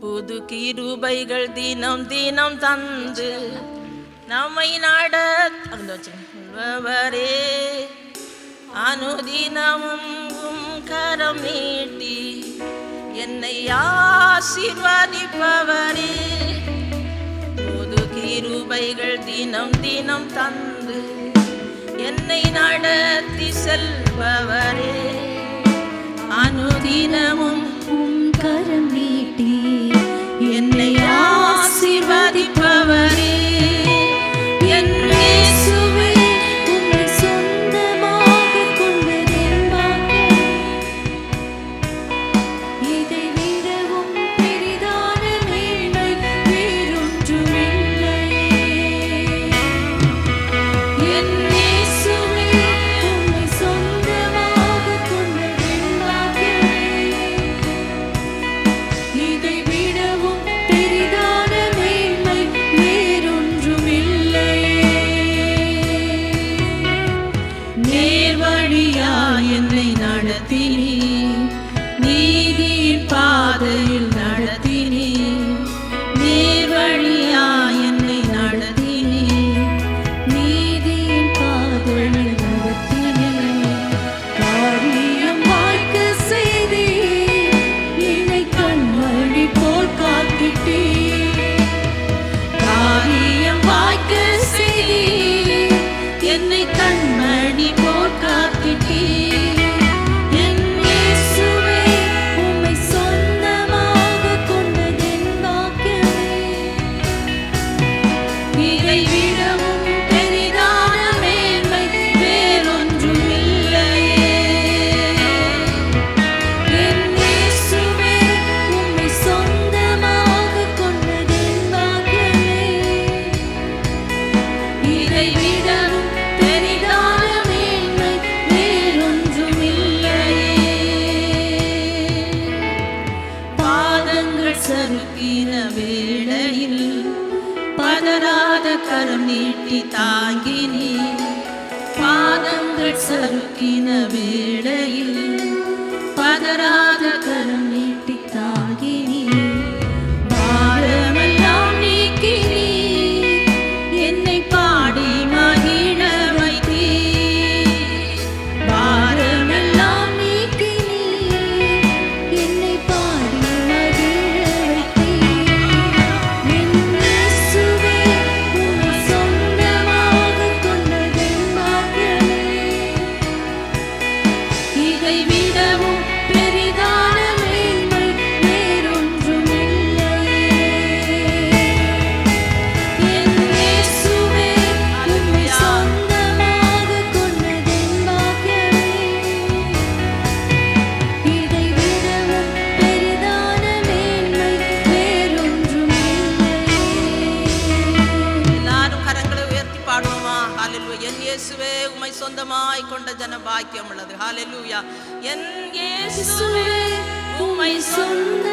புது கிருபைகள் தினம் தினம் தந்து நம்மை நடத்துவரே, அனுதினமும் கரம் நீட்டி என்னை ஆசீர்வதிப்பவரே. புது கிருபைகள் தினம் தினம் தந்து என்னை நடத்தி செல்பவரே, அனுதினமும் கரம் நீட்டி என்னை ஆசீர்வதிப்பவரே. என் இயேசுவே, உம்மை சொந்தமாக கொண்டதென் பாக்கியம். இதை விடவும் பெரிதான மேன்மை வேறொன்றுமில்லை. என் இயேசுவே, உம்மை சொந்தமாக கொண்டதென் பாக்கியம். இதை விடவும் பெரிதான மேன்மை வேறொன்றுமில்லை. நேர்வழியா என்னை நடத்தினீ, நீதியின் பாதையில் நடத்தினீ. நேர்வழியா என்னை நடத்தினீ, நீதியின் பாதையில் நடத்தினீர். காரியம் வாய்க்க செய்தீர். என்னை கண்மணி போல் காத்திட்டீர். காரியம் வாய்க்க செய்தீர். என்னை கண்மணி போல் காத்திட்டீர். என் இயேசுவே, உம்மை சொந்தமாக கொண்டதென் பாக்கியமே. இதை விடவும் பெரிதான மேன்மை வேறொன்றுமில்லையே. என் இயேசுவே, உம்மை சொந்தமாக கொண்டதென் பாக்கியமே. இதை விடவும் பெரிதான மேன்மை வேறொன்றுமில்லையே. பாதங்கள் சறுக்கின வேளையில் பதறாத கரம் நீட்டி தாங்கினீ. பாதங்கள் சறுக்கின வேளையில் பதறாத கரம் நீட்டி தாங்கினீர். பாரமெல்லாம் நீக்கினீர். என்னை பாடி மகிழ வைத்தீர். பாரமெல்லாம் நீக்கினீர். என்னை பாடி மகிழ வைத்தீர். என் இயேசுவே, உம்மை சொந்தமாக கொண்டதென் பாக்கியமே. இதை விடவும் பெரிதான மேன்மை வேறொன்றுமில்லையே. என் இயேசுவே, உம்மை சொந்தமாக கொண்டதென் பாக்கியமே. இதை விடவும் பெரிதான மேன்மை வேறொன்றுமில்லை. எல்லாரும் கரங்களை உயர்த்தி பாடுவோமா? ஹalleluya. என் இயேசுவே, உம்மை சொந்தமாய் கொண்ட ஜன பாக்கியம் உள்ளது. ஹalleluya. என் இயேசுவே, உம்மை சொந்த